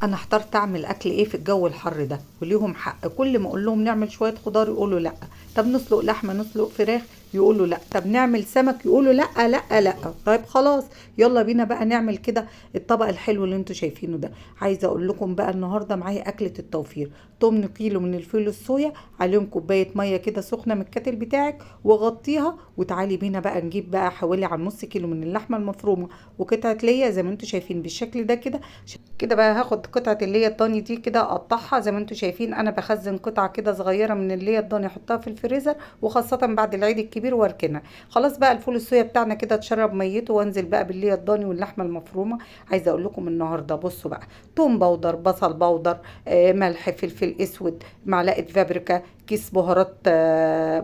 انا احترت اعمل اكل ايه في الجو الحر ده، وليهم حق. كل ما اقول لهم نعمل شويه خضار يقولوا لا. طب نسلق لحمه، نسلق فراخ، يقولوا لا. طب نعمل سمك، يقولوا لا لا لا. طيب خلاص، يلا بينا بقى نعمل كده الطبق الحلو اللي انتوا شايفينه ده. عايزه اقول لكم بقى النهارده معايا اكله التوفير. 8 كيلو من الفول الصويا، عليهم كوبايه ميه كده سخنه من الكاتل بتاعك، وغطيها. وتعالي بينا بقى نجيب بقى حوالي على نص كيلو من اللحمه المفرومه، وقطعه ليا زي ما انتوا شايفين بالشكل ده كده. كده بقى هاخد قطعة اللي هي الضاني دي كده اقطعها زي ما انتوا شايفين. انا بخزن قطعة كده صغيرة من اللي هي الضاني احطها في الفريزر، وخاصة بعد العيد الكبير واركنها. خلاص بقى الفول الصويا بتاعنا كده اتشرب ميته، وانزل بقى باللي هي الضاني واللحمة المفرومة. عايزة اقول لكم النهاردة بصوا بقى: توم بودر، بصل بودر، ملح، فلفل اسود، معلقة فابريكا، كيس بهارات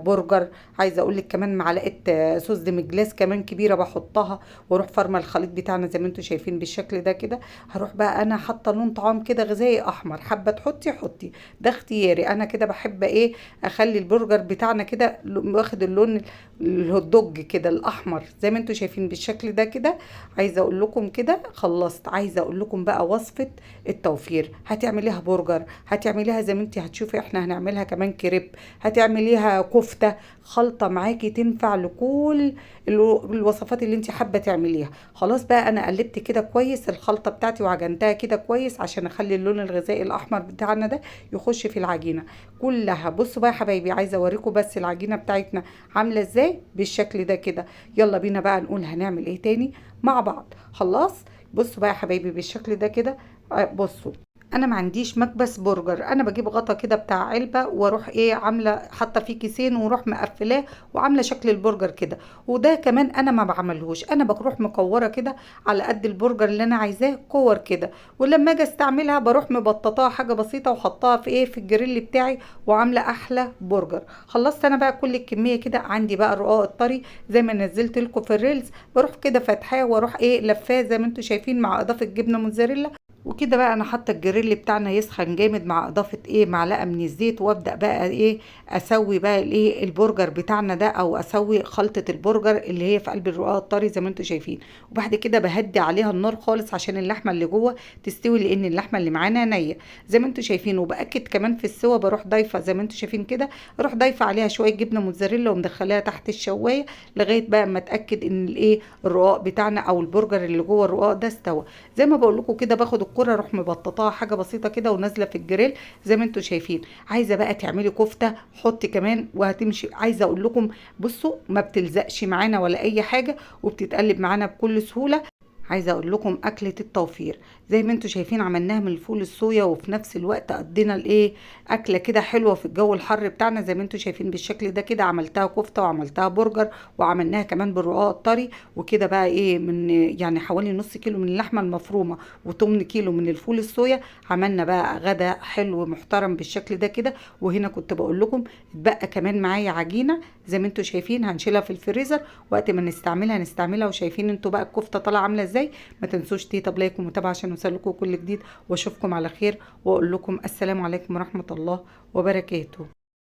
برجر. عايزه اقول لك كمان معلقه صوص ديمجلاس كمان كبيره بحطها، واروح فرمه الخليط بتاعنا زي ما انتم شايفين بالشكل ده كده. هروح بقى انا حاطه لون طعام كده غذائي احمر، حابه تحطي حطي، ده اختياري. انا كده بحب ايه، اخلي البرجر بتاعنا كده واخد اللون الهوت دوج كده الاحمر زي ما انتم شايفين بالشكل ده كده. عايزه اقول لكم كده خلصت. عايزه اقول لكم بقى وصفه التوفير. هتعمليها برجر، هتعمليها زي ما انت هتشوفي، احنا هنعملها كمان كريب، هتعمليها كفته. خلطه معاكي تنفع لكل الوصفات اللي انت حابه تعمليها. خلاص بقى انا قلبت كده كويس الخلطه بتاعتي وعجنتها كده كويس عشان اخلي اللون الغذائي الاحمر بتاعنا ده يخش في العجينه كلها. بصوا بقى يا حبايبي، عايزه اوريكم بس العجينه بتاعتنا عامله ازاي بالشكل ده كده. يلا بينا بقى نقول هنعمل ايه تاني مع بعض. خلاص بصوا بقى يا حبايبي بالشكل ده كده. بصوا، انا ما عنديش مكبس برجر، انا بجيب غطا كده بتاع علبه، واروح ايه عامله حاطه فيه كيسين، واروح مقفلاه وعامله شكل البرجر كده. وده كمان انا ما بعملهوش، انا بروح مكوره كده على قد البرجر اللي انا عايزاه كور كده. ولما اجي استعملها بروح مبططاها حاجه بسيطه وحطها في ايه في الجريل بتاعي، وعامله احلى برجر. خلصت انا بقى كل الكميه كده. عندي بقى الرقاق الطري زي ما نزلت لكم في الريلز، بروح كده فاتحاه واروح ايه لفاه زي ما انتم شايفين، مع اضافه جبنه موتزاريلا. وكده بقى انا حاطه الجريل بتاعنا يسخن جامد مع اضافه ايه معلقه من الزيت، وابدا بقى ايه اسوي بقى الايه البرجر بتاعنا ده، او اسوي خلطه البرجر اللي هي في قلب الرقاق الطري زي ما انتم شايفين. وبعد كده بهدي عليها النار خالص عشان اللحمه اللي جوه تستوي، لان اللحمه اللي معانا نيه زي ما انتم شايفين. وباكد كمان في السوا بروح ضايفه زي ما انتم شايفين كده، اروح ضايفه عليها شويه جبنه موتزاريلا ومدخلاها تحت الشوايه لغايه بقى اما اتاكد ان الايه الرقاق بتاعنا او البرجر اللي جوه الرقاق ده استوى. زي ما بقول لكم كده، باخد الكرة اروح مبططاها حاجه بسيطه كده ونازله في الجريل زي ما انتم شايفين. عايزه بقى تعملي كفته حطي كمان وهتمشي. عايزه اقول لكم بصوا، ما بتلزقش معانا ولا اي حاجه، وبتتقلب معانا بكل سهوله. عايزه اقول لكم اكله التوفير زي ما انتم شايفين عملناها من الفول الصويا، وفي نفس الوقت قضينا الايه اكله كده حلوه في الجو الحر بتاعنا زي ما انتم شايفين بالشكل ده كده. عملتها كفته وعملتها برجر وعملناها كمان بالرقاق الطري. وكده بقى ايه من يعني حوالي نص كيلو من اللحمه المفرومه و8 كيلو من الفول الصويا. عملنا بقى غدا حلو محترم بالشكل ده كده. وهنا كنت بقول لكم اتبقى كمان معايا عجينه زي ما انتم شايفين، هنشيلها في الفريزر وقت ما نستعملها نستعملها. وشايفين انتوا بقى الكفته طالعه عامله ازاي. ما تنسوش طب لايك ومتابعه عشان يوصلكم كل جديد، واشوفكم على خير، واقول لكم السلام عليكم ورحمه الله وبركاته.